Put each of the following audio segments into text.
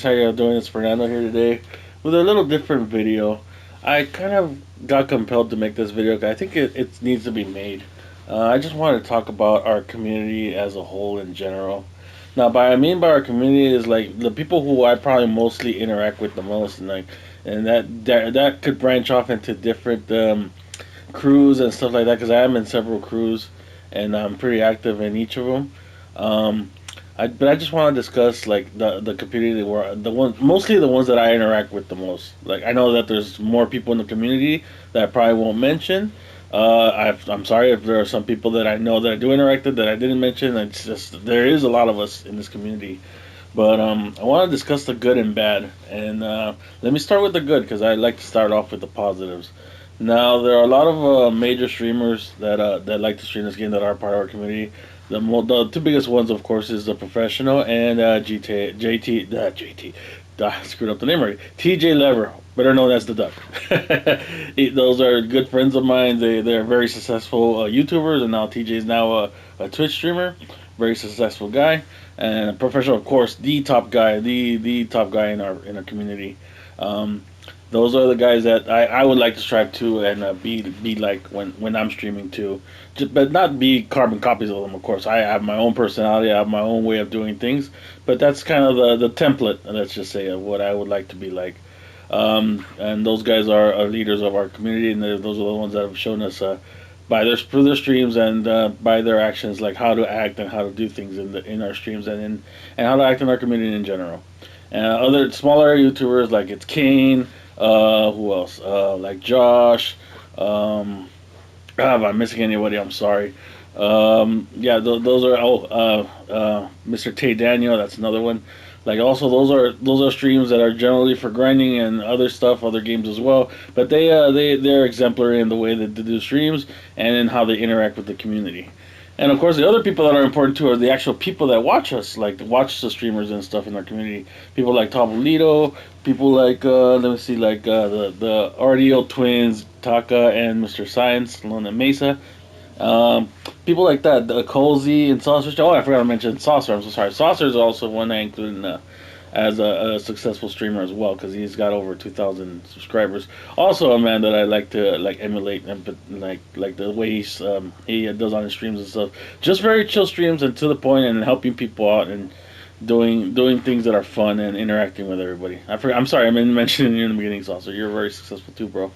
How you doing? It's Fernando here today with a little different video. I kind of got compelled to make this video because I think it needs to be made. I just wanted to talk about our community as a whole in general. Now, by I mean by our community is like the people who I probably mostly interact with the most, and that could branch off into different crews and stuff like that because I am in several crews and I'm pretty active in each of them. Um, but I just want to discuss like the community where the ones mostly the ones that I interact with the most. Like I know that there's more people in the community that I probably won't mention. I'm sorry if there are some people that I know that I do interact with that I didn't mention. It's just there is a lot of us in this community. But I want to discuss the good and bad, and let me start with the good because I like to start off with the positives. Now there are a lot of major streamers that like to stream this game that are part of our community. The two biggest ones, of course, is the professional and GT, JT, JT. Screwed up the name already. TJ Lever, better known as the Duck. Those are good friends of mine. They're very successful YouTubers, and now TJ is now a Twitch streamer. Very successful guy and a professional, of course, the top guy in our community. Um, those are the guys that I would like to strive to and be like when I'm streaming too, but not be carbon copies of them. Of course, I have my own personality, I have my own way of doing things, but that's kind of the template. Let's just say of what I would like to be like. And those guys are leaders of our community, and those are the ones that have shown us by their through their streams and by their actions, like how to act and how to do things in our streams and how to act in our community in general. And other smaller YouTubers like it's Kane, who else? Like Josh. If I'm missing anybody, I'm sorry. Yeah, those are Mr.Tae Daniel. That's another one. Like also those are streams that are generally for grinding and other stuff, other games as well. But they're exemplary in the way that they do streams and in how they interact with the community. And of course, the other people that are important too are the actual people that watch us, like watch the streamers and stuff in our community. People like Tabolito, people like let me see, like the RDO twins, Taka and Mr. Science, Lona Mesa. Um, People like that, the Cozy and Saucer. Oh, I forgot to mention Saucer. I'm so sorry. Saucer is also one I include as a successful streamer as well because he's got over 2,000 subscribers. Also, a man that I like to like emulate and but like the way he does on his streams and stuff. Just very chill streams and to the point and helping people out and doing things that are fun and interacting with everybody. I'm sorry, I mean mentioning you in the beginning, Saucer. You're very successful too, bro.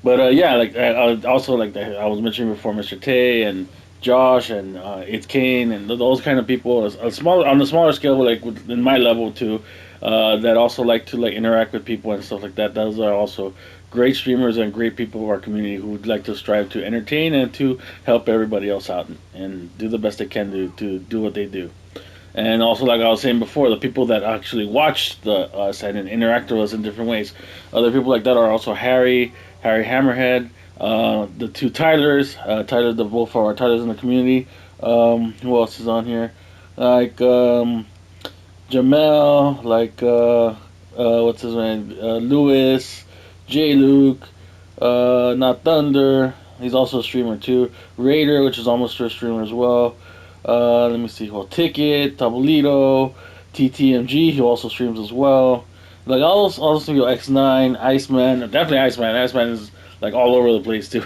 But yeah, like I also like I was mentioning before, Mr. Tay and Josh and it's Kane and those kind of people. A small on the smaller scale, like in my level too, that also like to like interact with people and stuff like that. Those are also great streamers and great people of our community who would like to strive to entertain and to help everybody else out and do the best they can to do what they do. And also, like I was saying before, the people that actually watch us and interact with us in different ways. Other people like that are also Harry Hammerhead, the two Tylers, Tyler the both of our Tylers in the community. Who else is on here? Like Jamel, like what's his name? Lewis, J. Luke, not Thunder. He's also a streamer too. Raider, which is almost a streamer as well. Let me see. Well, Ticket, Tabolito, TTMG, who also streams as well. Like all those people, X9, Iceman, definitely Iceman. Iceman is like all over the place too.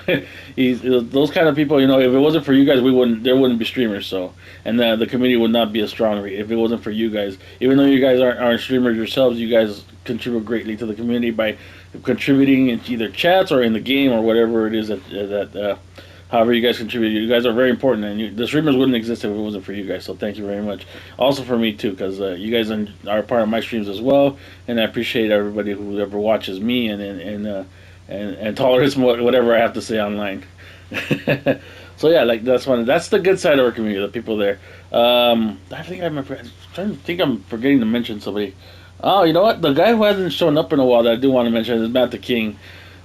He's those kind of people. You know, if it wasn't for you guys, there wouldn't be streamers. So, and the community would not be as strong if it wasn't for you guys. Even though you guys aren't streamers yourselves, you guys contribute greatly to the community by contributing in either chats or in the game or whatever it is that however you guys contribute. You guys are very important, and the streamers wouldn't exist if it wasn't for you guys. So thank you very much. Also for me too, because you guys are part of my streams as well, and I appreciate everybody who ever watches me and tolerates whatever I have to say online. So yeah, like that's the good side of our community, the people there. I'm trying to think I'm forgetting to mention somebody. Oh, you know what? The guy who hasn't shown up in a while that I do want to mention is Matt the King.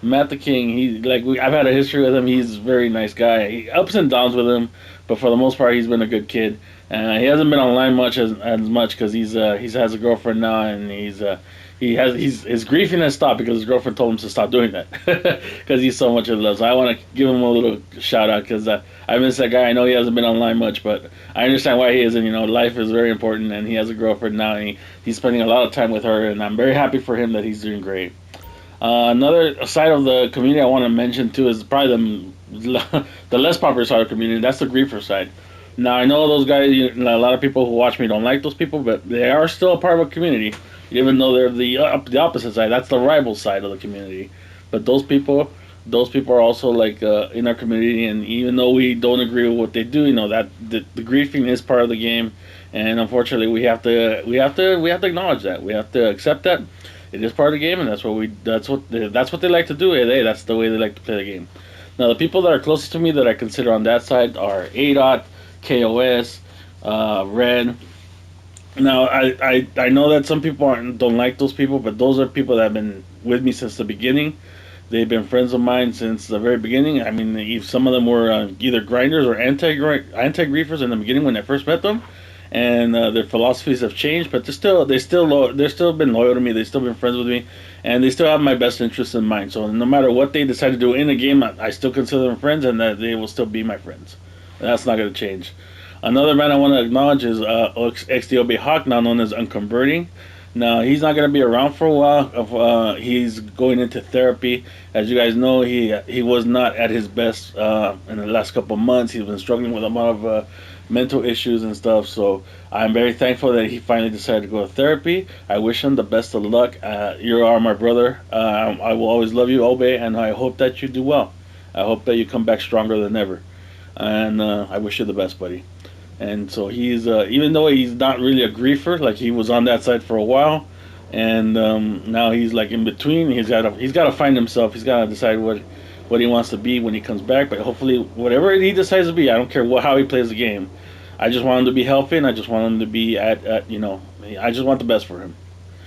Matt the King, I've had a history with him. He's a very nice guy. Ups and downs with him, but for the most part, he's been a good kid. He hasn't been online as much because he's has a girlfriend now, and his griefing has stopped because his girlfriend told him to stop doing that because he's so much in love. So I want to give him a little shout out because I I miss that guy. I know he hasn't been online much, but I understand why he isn't. Life is very important, and he has a girlfriend now, and he's spending a lot of time with her, and I'm very happy for him that he's doing great. Another side of the community I want to mention too is probably the less popular side of the community. That's the griefer side. Now I know those guys. A lot of people who watch me don't like those people, but they are still a part of a community, even though they're the opposite side. That's the rival side of the community. But those people are also like in our community, and even though we don't agree with what they do, that the griefing is part of the game, and unfortunately we have to acknowledge that. We have to accept that it is part of the game, and that's what they like to do. That's the way they like to play the game. Now the people that are closest to me that I consider on that side are ADOT, KOS, Red. Now I know that some people don't like those people, but those are people that have been with me since the beginning. They've been friends of mine since the very beginning. I mean, if some of them were either grinders or anti griefers in the beginning when I first met them, and their philosophies have changed, but they're still been loyal to me. They've still been friends with me, and they still have my best interests in mind. So no matter what they decide to do in the game, I still consider them friends, and that they will still be my friends. That's not going to change. Another man I want to acknowledge is XDOB Hawk, now known as Unconverting. Now he's not going to be around for a while. He's going into therapy. As you guys know, he was not at his best in the last couple of months. He's been struggling with a lot of mental issues and stuff. So I'm very thankful that he finally decided to go to therapy. I wish him the best of luck. You are my brother. I will always love you, Obe, and I hope that you do well. I hope that you come back stronger than ever. And I wish you the best, buddy. And so he's even though he's not really a griefer, like he was on that side for a while, and now he's like in between. He's got to find himself. He's got to decide what he wants to be when he comes back. But hopefully, whatever he decides to be, I don't care how he plays the game. I just want him to be healthy, and I just want him to be I just want the best for him,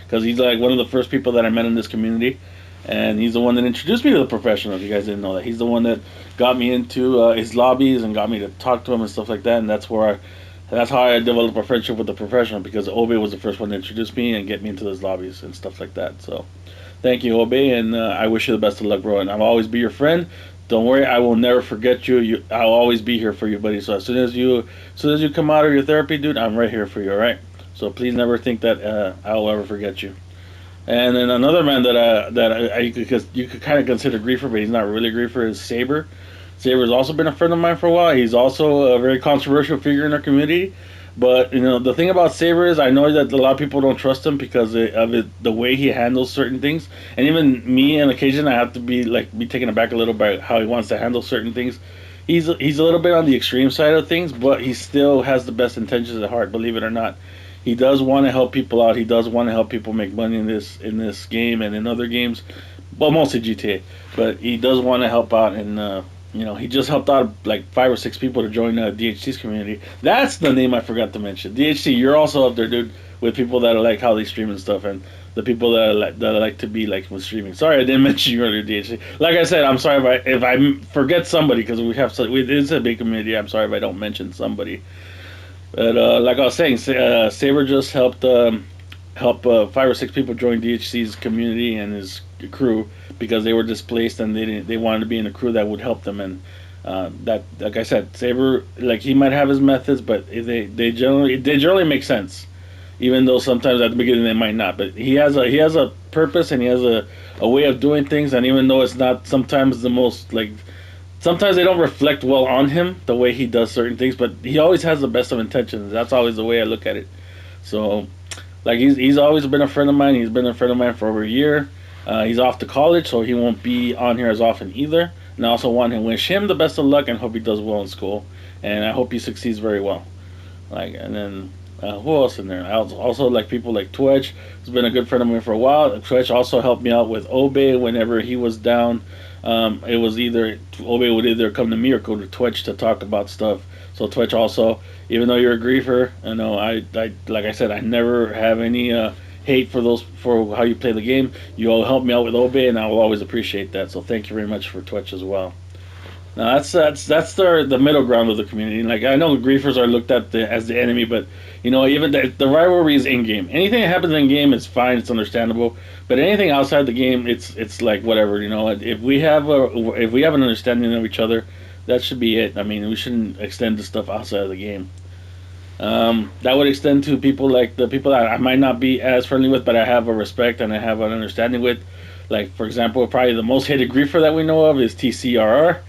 because he's like one of the first people that I met in this community, and he's the one that introduced me to the professional. If you guys didn't know that, he's the one that got me into his lobbies and got me to talk to him and stuff like that. And that's how I developed a friendship with the professional, because Obe was the first one to introduce me and get me into those lobbies and stuff like that. So, thank you, Obe, and I wish you the best of luck, bro. And I'll always be your friend. Don't worry, I will never forget you. I'll always be here for you, buddy. So as soon as you come out of your therapy, dude, I'm right here for you. All right. So please never think that I'll ever forget you. And then another man you could kind of consider griefer, but he's not really a griefer, is Saber. Saber's also been a friend of mine for a while. He's also a very controversial figure in our community. But the thing about Saber is, I know that a lot of people don't trust him because the way he handles certain things. And even me, on occasion, I have to be taken aback a little by how he wants to handle certain things. He's a little bit on the extreme side of things, but he still has the best intentions at heart. Believe it or not, he does want to help people out. He does want to help people make money in this game and in other games. Well, mostly GTA, but he does want to help out, and he just helped out like 5 or 6 people to join DHC's community. That's the name I forgot to mention. DHC, you're also up there, dude, with people that like how they stream and stuff, and the people that I like to be like with streaming. Sorry, I didn't mention you earlier, DHC. Like I said, I'm sorry if I forget somebody, because it's a big community. I'm sorry if I don't mention somebody. But like I was saying, Saber just help 5 or 6 people join DHC's community and his crew, because they were displaced and they wanted to be in a crew that would help them. And that, like I said, Saber, like, he might have his methods, but they generally make sense, even though sometimes at the beginning they might not. But he has a purpose, and he has a way of doing things, and even though it's not sometimes the most like. Sometimes they don't reflect well on him, the way he does certain things, but he always has the best of intentions. That's always the way I look at it. So, like, he's always been a friend of mine. He's been a friend of mine for over a year. He's off to college, so he won't be on here as often either. And I also want to wish him the best of luck and hope he does well in school. And I hope he succeeds very well. And then who else in there? I also like people like Twitch. He's been a good friend of mine for a while. Twitch also helped me out with Obe whenever he was down. It was either Obe would either come to me or go to Twitch to talk about stuff. So Twitch also, even though you're a griefer, I like I said, I never have any hate for how you play the game. You all help me out with Obe, and I will always appreciate that. So thank you very much for Twitch as well. Now that's the middle ground of the community. Like, I know griefers are looked at as the enemy, but even the rivalry is in game. Anything that happens in game is fine, it's understandable. But anything outside the game, it's like whatever. If we have an understanding of each other, That should be it. I mean, we shouldn't extend the stuff outside of the game. That would extend to people like the people that I might not be as friendly with, but I have a respect and I have an understanding with. Like, for example, probably the most hated griefer that we know of is TCRR.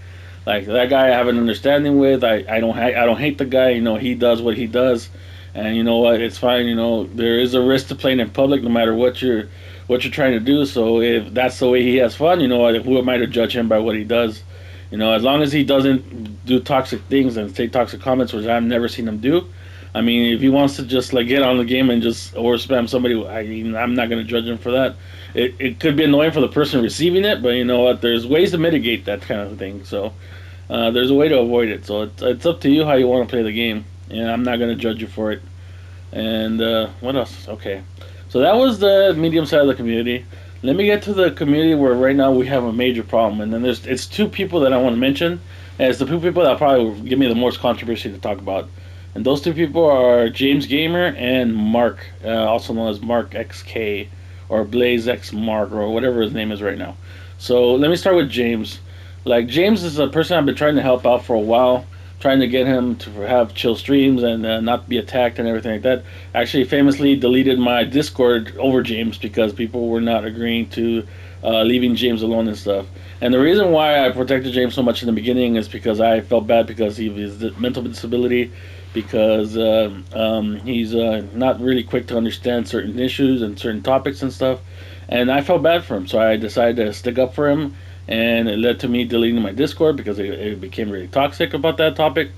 Like that guy, I have an understanding with. I don't hate the guy. You know, he does what he does, and you know what, it's fine. You know, there is a risk to playing in public, no matter what you're trying to do. So if that's the way he has fun, you know what, who am I to judge him by what he does? You know, as long as he doesn't do toxic things and say toxic comments, which I've never seen him do. I mean, if he wants to just like get on the game and just or spam somebody, I mean, I'm not going to judge him for that. It could be annoying for the person receiving it, but you know what? There's ways to mitigate that kind of thing. So there's a way to avoid it. So it's up to you how you want to play the game, and I'm not going to judge you for it. And what else? Okay, so that was the medium side of the community. Let me get to the community where right now we have a major problem, and then it's two people that I want to mention, and it's the two people that probably will give me the most controversy to talk about. And those two people are James Gamer and Mark, also known as Mark XK or Blaze X Mark or whatever his name is right now. So let me start with James. Like James is a person I've been trying to help out for a while, trying to get him to have chill streams and not be attacked and everything like that. Actually, famously deleted my Discord over James because people were not agreeing to leaving James alone and stuff. And the reason why I protected James so much in the beginning is because I felt bad because he has mental disability, because he's not really quick to understand certain issues and certain topics and stuff. And I felt bad for him, so I decided to stick up for him, and it led to me deleting my Discord because it became really toxic about that topic,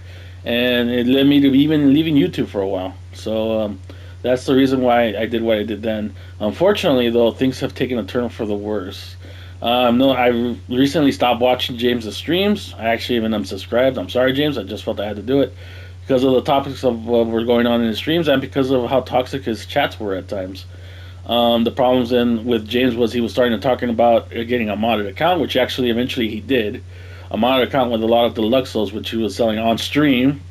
and it led me to even leaving YouTube for a while. So that's the reason why I did what I did then. Unfortunately, though, things have taken a turn for the worse. No, I recently stopped watching James' streams. I actually even unsubscribed. I'm sorry, James. I just felt I had to do it because of the topics of what were going on in his streams and because of how toxic his chats were at times. The problems then with James was he was starting to talking about getting a modded account, which actually eventually he did. A modded account with a lot of deluxos, which he was selling on stream,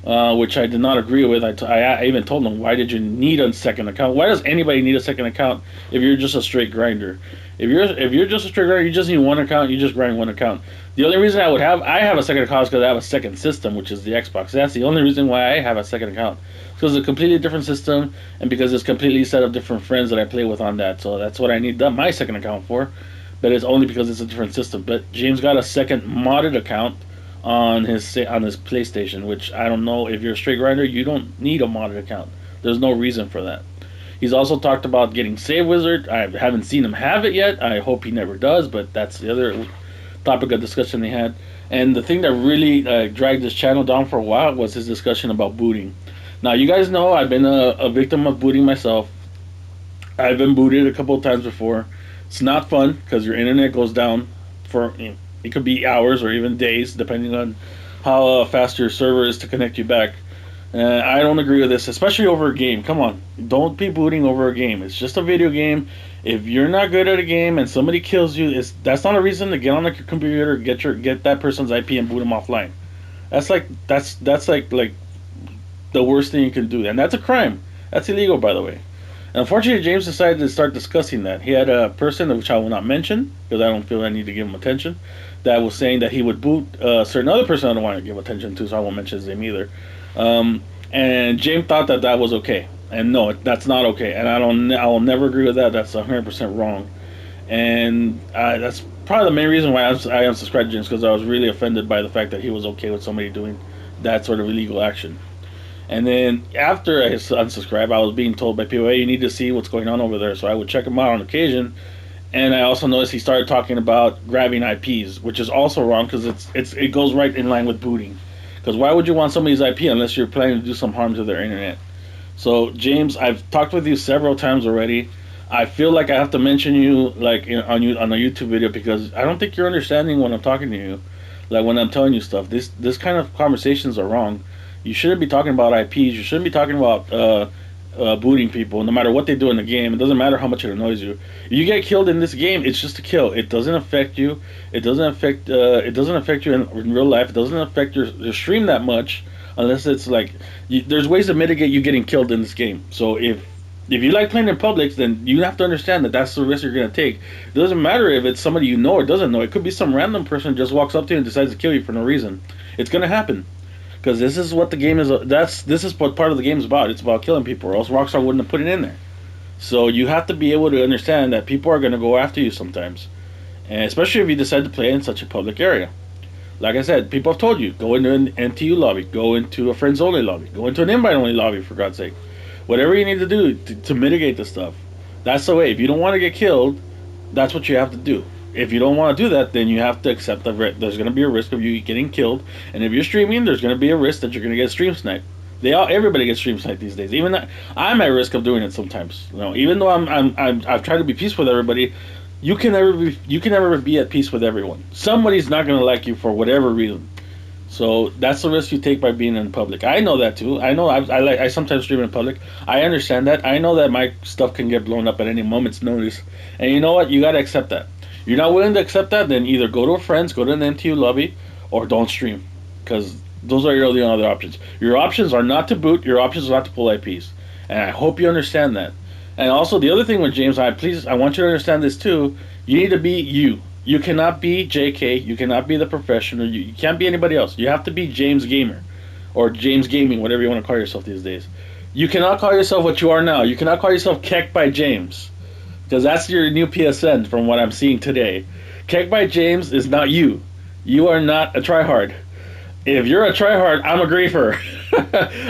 which I did not agree with. I even told him, why did you need a second account? Why does anybody need a second account if you're just a straight grinder? If you're just a straight grinder, you just need one account. You just grind one account. The only reason I have a second account is because I have a second system, which is the Xbox. That's the only reason why I have a second account. Because it's a completely different system, and because it's completely set of different friends that I play with on that. So that's what I need my second account for. But it's only because it's a different system. But James got a second modded account on his PlayStation, which I don't know, if you're a straight grinder, you don't need a modded account. There's no reason for that. He's also talked about getting Save Wizard. I haven't seen him have it yet. I hope he never does, but that's the other topic of discussion they had. And the thing that really dragged this channel down for a while was his discussion about booting. Now, you guys know I've been a victim of booting myself. I've been booted a couple of times before. It's not fun because your internet goes down for, it could be hours or even days, depending on how fast your server is to connect you back. I don't agree with this, especially over a game. Come on, don't be booting over a game. It's just a video game. If you're not good at a game and somebody kills you, that's not a reason to get on your computer, get that person's IP and boot them offline. That's like the worst thing you can do, and that's a crime. That's illegal, by the way. And unfortunately, James decided to start discussing that. He had a person, which I will not mention because I don't feel I need to give him attention, that was saying that he would boot a certain other person I don't want to give attention to, so I won't mention his name either. And James thought that that was okay, and no, that's not okay. And I will never agree with that. That's 100% wrong. And that's probably the main reason why I unsubscribed to James, because I was really offended by the fact that he was okay with somebody doing that sort of illegal action. And then after I unsubscribed, I was being told by people, hey, you need to see what's going on over there. So I would check him out on occasion. And I also noticed he started talking about grabbing IPs, which is also wrong because it goes right in line with booting. Because why would you want somebody's IP unless you're planning to do some harm to their internet? So James, I've talked with you several times already. I feel like I have to mention you like on a YouTube video because I don't think you're understanding when I'm talking to you. Like when I'm telling you stuff, this kind of conversations are wrong. You shouldn't be talking about IPs. You shouldn't be talking about booting people, no matter what they do in the game. It doesn't matter how much it annoys you. If you get killed in this game, it's just a kill. It doesn't affect you. It doesn't affect you in real life. It doesn't affect your stream that much, unless it's like there's ways to mitigate you getting killed in this game. So if If you like playing in public, then you have to understand that that's the risk you're going to take. It doesn't matter if it's somebody you know or doesn't know. It could be some random person just walks up to you and decides to kill you for no reason. It's going to happen because this is what the game is. This is what part of the game is about. It's about killing people, or else Rockstar wouldn't have put it in there. So you have to be able to understand that people are going to go after you sometimes, and especially if you decide to play in such a public area. Like I said, people have told you, go into an NTU lobby, go into a friends only lobby, go into an invite only lobby, for God's sake. Whatever you need to do to mitigate this stuff. That's the way. If you don't want to get killed, that's what you have to do. If you don't want to do that, then you have to accept that there's going to be a risk of you getting killed. And if you're streaming, there's going to be a risk that you're going to get stream sniped. Everybody gets stream sniped these days. Even that, I'm at risk of doing it sometimes. You know, even though I've tried to be peaceful with everybody, you can never be at peace with everyone. Somebody's not going to like you for whatever reason. So that's the risk you take by being in public. I know that too. I know I sometimes stream in public. I understand that. I know that my stuff can get blown up at any moment's notice. And you know what? You got to accept that. You're not willing to accept that, then either go to a friends, go to an MTU lobby, or don't stream. Because those are your only other options. Your options are not to boot. Your options are not to pull IPs. And I hope you understand that. And also, the other thing with James, I want you to understand this too. You need to be you. You cannot be JK. You cannot be the professional. You can't be anybody else. You have to be James Gamer. Or James Gaming, whatever you want to call yourself these days. You cannot call yourself what you are now. You cannot call yourself Keck by James. Because that's your new PSN from what I'm seeing today. Keck by James is not you. You are not a tryhard. If you're a tryhard, I'm a griefer.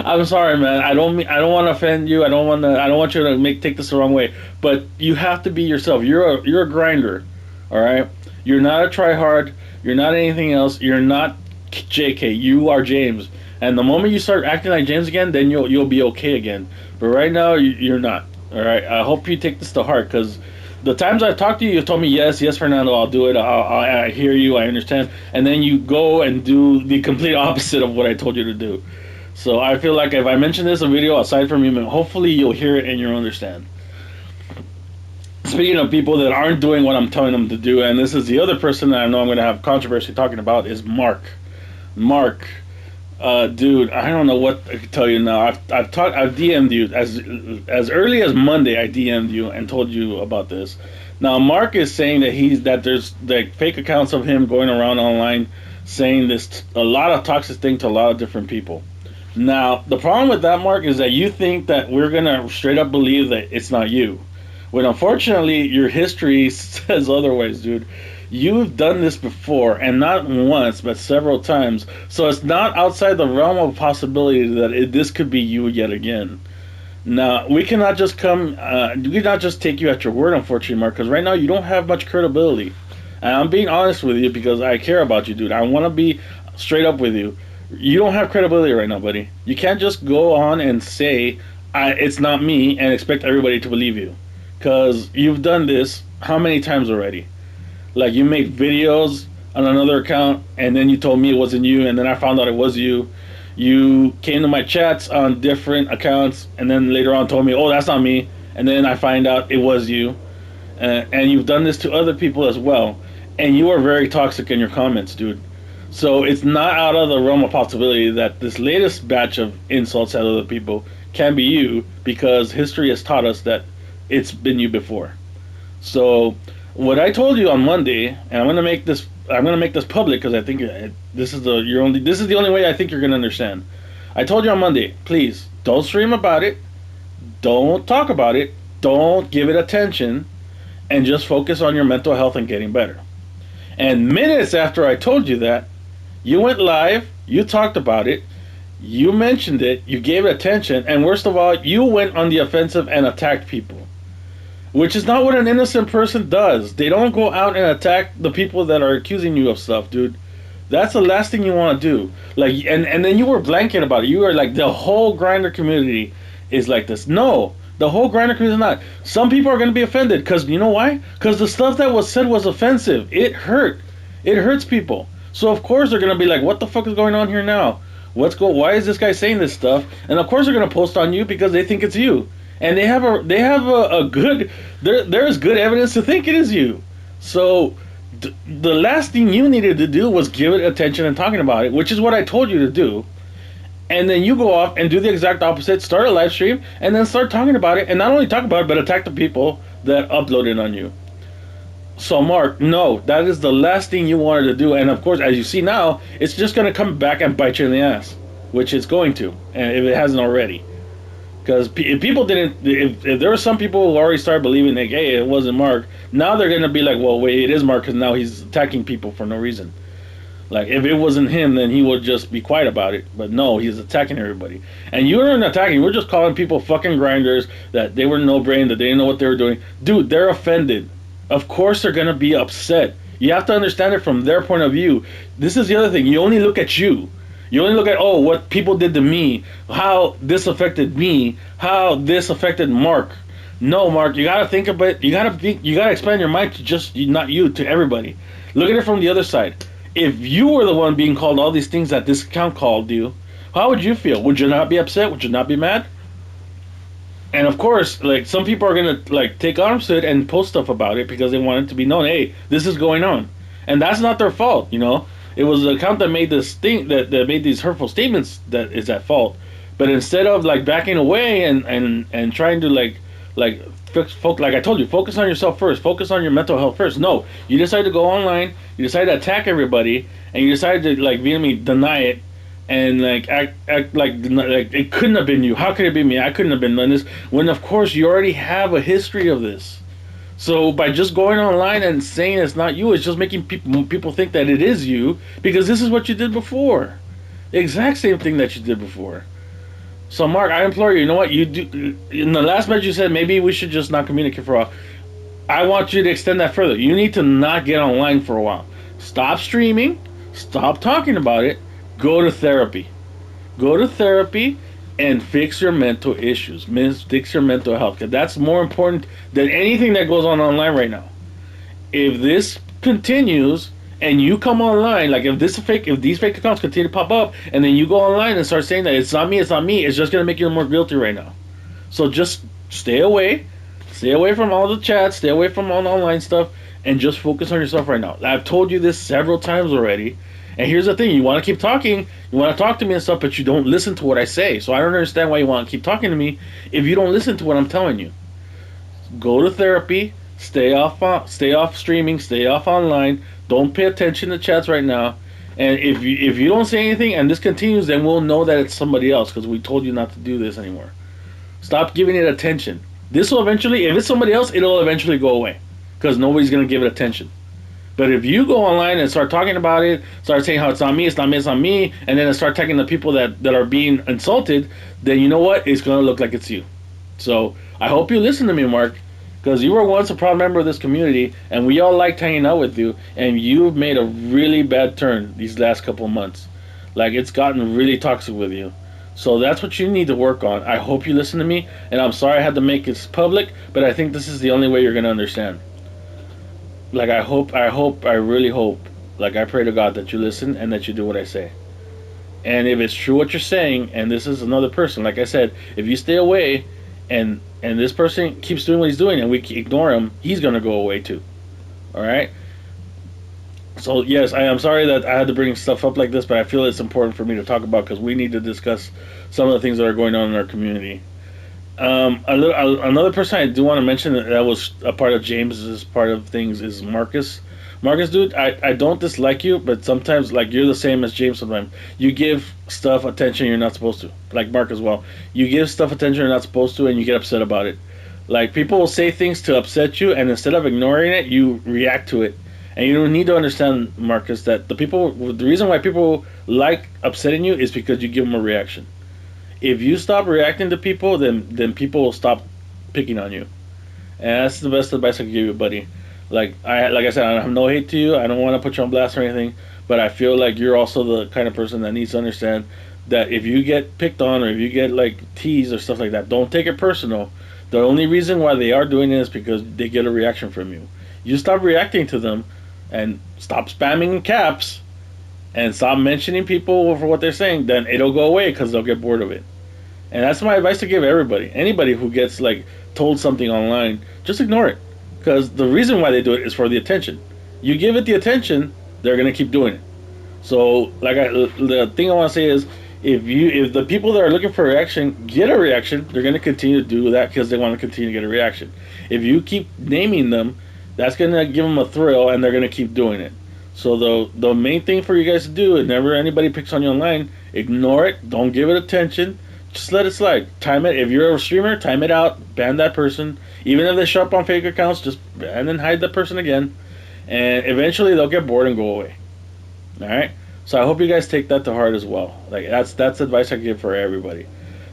I'm sorry, man. I don't want to offend you. I don't want you to take this the wrong way. But you have to be yourself. You're a grinder. All right? You're not a tryhard. You're not anything else. You're not JK. You are James. And the moment you start acting like James again, then you'll be okay again. But right now, you're not. All right? I hope you take this to heart, because the times I've talked to you, you've told me, yes, Fernando, I'll do it. I hear you. I understand. And then you go and do the complete opposite of what I told you to do. So I feel like if I mention this in a video, aside from you, hopefully you'll hear it and you'll understand. Speaking of people that aren't doing what I'm telling them to do, and this is the other person that I know I'm going to have controversy talking about, is Mark. Mark, dude, I don't know what I can tell you now. I've DM'd you as early as Monday. I DM'd you and told you about this. Now Mark is saying that there's like fake accounts of him going around online saying a lot of toxic things to a lot of different people. Now the problem with that, Mark, is that you think that we're gonna straight up believe that it's not you, when unfortunately your history says otherwise, dude. You've done this before, and not once, but several times. So it's not outside the realm of possibility that this could be you yet again. Now, we cannot just take you at your word, unfortunately, Mark, because right now you don't have much credibility. And I'm being honest with you because I care about you, dude. I want to be straight up with you. You don't have credibility right now, buddy. You can't just go on and say, it's not me, and expect everybody to believe you. Because you've done this how many times already? Like, you make videos on another account, and then you told me it wasn't you, and then I found out it was you. You came to my chats on different accounts, and then later on told me, oh, that's not me, and then I find out it was you. And you've done this to other people as well, and you are very toxic in your comments, dude. So it's not out of the realm of possibility that this latest batch of insults at other people can be you, because history has taught us that it's been you before. So what I told you on Monday, and I'm gonna make this public because I think this is the only way I think you're gonna understand. I told you on Monday, please don't stream about it, don't talk about it, don't give it attention, and just focus on your mental health and getting better. And minutes after I told you that, you went live, you talked about it, you mentioned it, you gave it attention, and worst of all, you went on the offensive and attacked people. Which is not what an innocent person does. They don't go out and attack the people that are accusing you of stuff, dude. That's the last thing you want to do. Like, and then you were blanket about it. You were like, the whole grinder community is like this. No, the whole grinder community is not. Some people are going to be offended because you know why? Because the stuff that was said was offensive. It hurt. It hurts people. So of course they're going to be like, what the fuck is going on here now? Why is this guy saying this stuff? And of course they're going to post on you because they think it's you. And they have a good, there's good evidence to think it is you. So the last thing you needed to do was give it attention and talking about it, which is what I told you to do. And then you go off and do the exact opposite, start a live stream, and then start talking about it, and not only talk about it, but attack the people that uploaded on you. So, Mark, no, that is the last thing you wanted to do. And of course, as you see now, it's just going to come back and bite you in the ass, which it's going to, and if it hasn't already. Because if people didn't, if there were some people who already started believing like, hey, it wasn't Mark, now they're going to be like, well, wait, it is Mark because now he's attacking people for no reason. Like, if it wasn't him, then he would just be quiet about it. But no, he's attacking everybody. And you weren't attacking. We're just calling people fucking grinders, that they were no brain, that they didn't know what they were doing. Dude, they're offended. Of course they're going to be upset. You have to understand it from their point of view. This is the other thing. You only look at you. You only look at, oh, what people did to me, how this affected me, how this affected Mark. No, Mark, you got to think about it. You got to expand your mind to just, not you, to everybody. Look at it from the other side. If you were the one being called all these things that this account called you, how would you feel? Would you not be upset? Would you not be mad? And of course, like, some people are gonna like take arms to it and post stuff about it because they want it to be known. Hey, this is going on, and that's not their fault. You know, it was the account that made this thing that made these hurtful statements that is at fault. But instead of like backing away and trying to like like I told you, focus on yourself first. Focus on your mental health first. No, you decide to go online. You decide to attack everybody, and you decide to like vehemently deny it, and like act like it couldn't have been you. How could it be me? I couldn't have been done this. When of course you already have a history of this. So by just going online and saying it's not you, it's just making people think that it is you because this is what you did before. The exact same thing that you did before. So, Mark, I implore you, you know what? You do. In the last message you said maybe we should just not communicate for a while. I want you to extend that further. You need to not get online for a while. Stop streaming. Stop talking about it. Go to therapy. Go to therapy and fix your mental issues. Fix your mental health. Because that's more important than anything that goes on online right now. If this continues and you come online, like if these fake accounts continue to pop up, and then you go online and start saying that it's not me, it's just gonna make you more guilty right now. So just stay away from all the chats, stay away from all the online stuff, and just focus on yourself right now. I've told you this several times already, and here's the thing: you want to keep talking, you want to talk to me and stuff, but you don't listen to what I say. So I don't understand why you want to keep talking to me if you don't listen to what I'm telling you. Go to therapy. Stay off streaming. Stay off online. Don't pay attention to chats right now. And if you don't say anything and this continues, then we'll know that it's somebody else because we told you not to do this anymore. Stop giving it attention. This will eventually, if it's somebody else, it'll eventually go away because nobody's gonna give it attention. But if you go online and start talking about it, start saying how it's not me, it's not me, it's not me, and then start attacking the people that are being insulted, then you know what? It's gonna look like it's you. So I hope you listen to me, Mark. Because you were once a proud member of this community, and we all liked hanging out with you, and you've made a really bad turn these last couple of months. Like, it's gotten really toxic with you. So that's what you need to work on. I hope you listen to me, and I'm sorry I had to make this public, but I think this is the only way you're going to understand. Like, I really hope, like, I pray to God that you listen and that you do what I say. And if it's true what you're saying, and this is another person, like I said, if you stay away, and this person keeps doing what he's doing and we ignore him, he's going to go away too. Alright? So yes, I am sorry that I had to bring stuff up like this, but I feel it's important for me to talk about because we need to discuss some of the things that are going on in our community. Another person I do want to mention that was a part of James's part of things is Marcus. Marcus, dude, I don't dislike you, but sometimes, like, you're the same as James sometimes. You give stuff attention you're not supposed to. Like Mark as well. You give stuff attention you're not supposed to, and you get upset about it. Like, people will say things to upset you, and instead of ignoring it, you react to it. And you need to understand, Marcus, that the reason why people like upsetting you is because you give them a reaction. If you stop reacting to people, then people will stop picking on you. And that's the best advice I can give you, buddy. Like I said, I have no hate to you. I don't want to put you on blast or anything, but I feel like you're also the kind of person that needs to understand that if you get picked on or if you get like teased or stuff like that, don't take it personal. The only reason why they are doing it is because they get a reaction from you. You stop reacting to them and stop spamming caps and stop mentioning people for what they're saying, then it'll go away because they'll get bored of it. And that's my advice to give everybody. Anybody who gets like told something online, just ignore it. Because the reason why they do it is for the attention. You give it the attention, they're going to keep doing it. So, the thing I want to say is, If the people that are looking for a reaction get a reaction, they're going to continue to do that because they want to continue to get a reaction. If you keep naming them, that's going to give them a thrill, and they're going to keep doing it. So the main thing for you guys to do, whenever anybody picks on you online, ignore it. Don't give it attention. Just let it slide. Time it. If you're a streamer, time it out. Ban that person. Even if they show up on fake accounts, just ban and hide that person again. And eventually they'll get bored and go away. All right. So I hope you guys take that to heart as well. Like that's advice I give for everybody.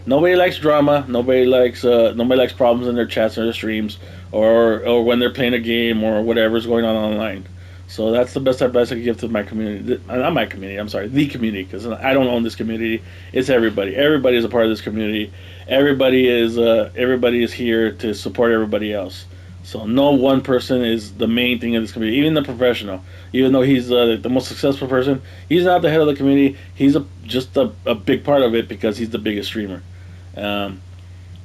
Nobody likes drama. Nobody likes problems in their chats or their streams, or when they're playing a game or whatever's going on online. So that's the best advice I can give to my community. Not my community. I'm sorry, the community, because I don't own this community. It's everybody. Everybody is a part of this community. Everybody is here to support everybody else. So no one person is the main thing in this community. Even the professional, even though he's the most successful person, he's not the head of the community. He's just a big part of it because he's the biggest streamer. Um,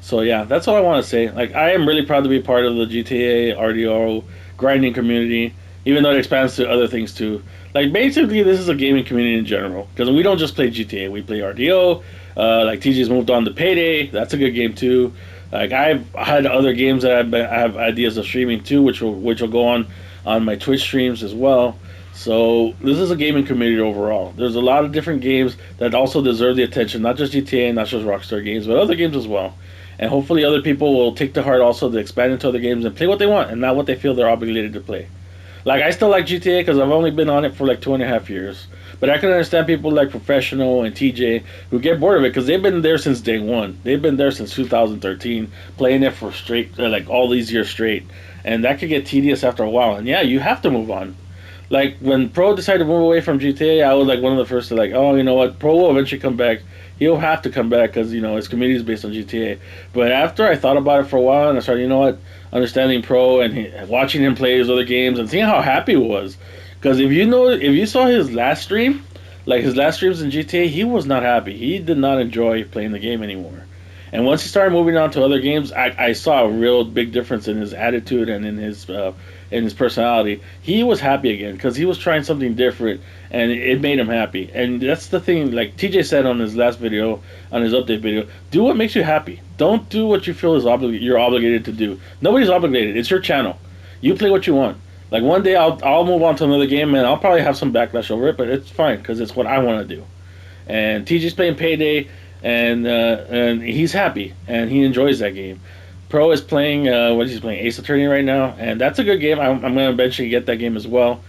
so yeah, that's all I want to say. Like I am really proud to be part of the GTA RDO grinding community, even though it expands to other things too. Like basically, this is a gaming community in general because we don't just play GTA. We play RDO. Like TJ's moved on to Payday. That's a good game too. Like I've had other games that I have ideas of streaming too, which will go on my Twitch streams as well. So this is a gaming community overall. There's a lot of different games that also deserve the attention, not just GTA, not just Rockstar games, but other games as well. And hopefully other people will take to heart also to expand into other games and play what they want and not what they feel they're obligated to play. Like I still like GTA because I've only been on it for like 2.5 years. But I can understand people like Professional and TJ who get bored of it because they've been there since day one. They've been there since 2013, playing it for straight like all these years straight, and that could get tedious after a while. And yeah, you have to move on. Like when Pro decided to move away from GTA, I was like one of the first to like, oh, you know what, Pro will eventually come back. He'll have to come back because his community is based on GTA. But after I thought about it for a while and I started, understanding Pro and watching him play his other games and seeing how happy he was. Because if you saw his last stream, like his last streams in GTA, he was not happy. He did not enjoy playing the game anymore. And once he started moving on to other games, I saw a real big difference in his attitude and in his personality. He was happy again because he was trying something different, and it made him happy. And that's the thing, like TJ said on his last video, on his update video, do what makes you happy. Don't do what you feel you're obligated to do. Nobody's obligated. It's your channel. You play what you want. Like one day I'll move on to another game and I'll probably have some backlash over it, but it's fine because it's what I want to do. And TJ's playing Payday, and he's happy and he enjoys that game. Pro is playing what he's playing, Ace Attorney right now, and that's a good game. I'm going to eventually get that game as well.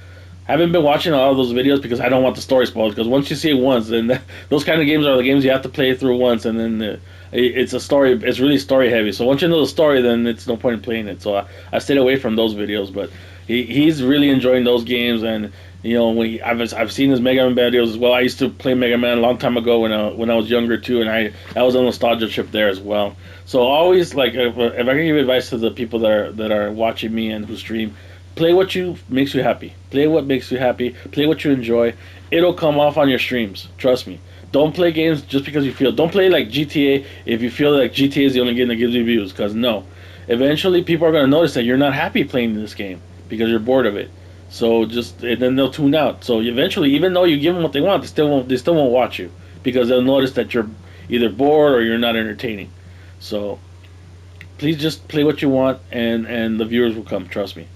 I haven't been watching a lot of those videos because I don't want the story spoiled. Because once you see it once, then those kind of games are the games you have to play through once, and then it's a story. It's really story heavy. So once you know the story, then it's no point in playing it. So I stayed away from those videos. But he's really enjoying those games, and I've seen his Mega Man videos as well. I used to play Mega Man a long time ago when I was younger too, and I was on a nostalgia trip there as well. So always like if I can give advice to the people that are watching me and who stream, play what makes you happy. Play what makes you happy. Play what you enjoy. It'll come off on your streams. Trust me. Don't play games just because you feel. Don't play like GTA if you feel like GTA is the only game that gives you views. Because no, eventually people are gonna notice that you're not happy playing this game because you're bored of it. So and then they'll tune out. So eventually, even though you give them what they want, they still won't watch you because they'll notice that you're either bored or you're not entertaining. So please just play what you want, and the viewers will come. Trust me.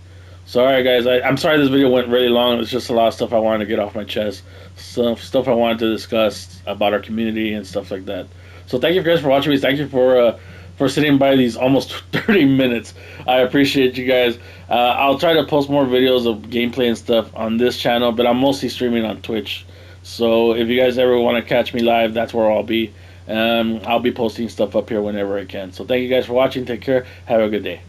Sorry guys, I'm sorry this video went really long. It's just a lot of stuff I wanted to get off my chest, stuff I wanted to discuss about our community and stuff like that. So thank you guys for watching me. Thank you for sitting by these almost 30 minutes. I appreciate you guys. I'll try to post more videos of gameplay and stuff on this channel, but I'm mostly streaming on Twitch. So if you guys ever want to catch me live, that's where I'll be. I'll be posting stuff up here whenever I can. So thank you guys for watching. Take care. Have a good day.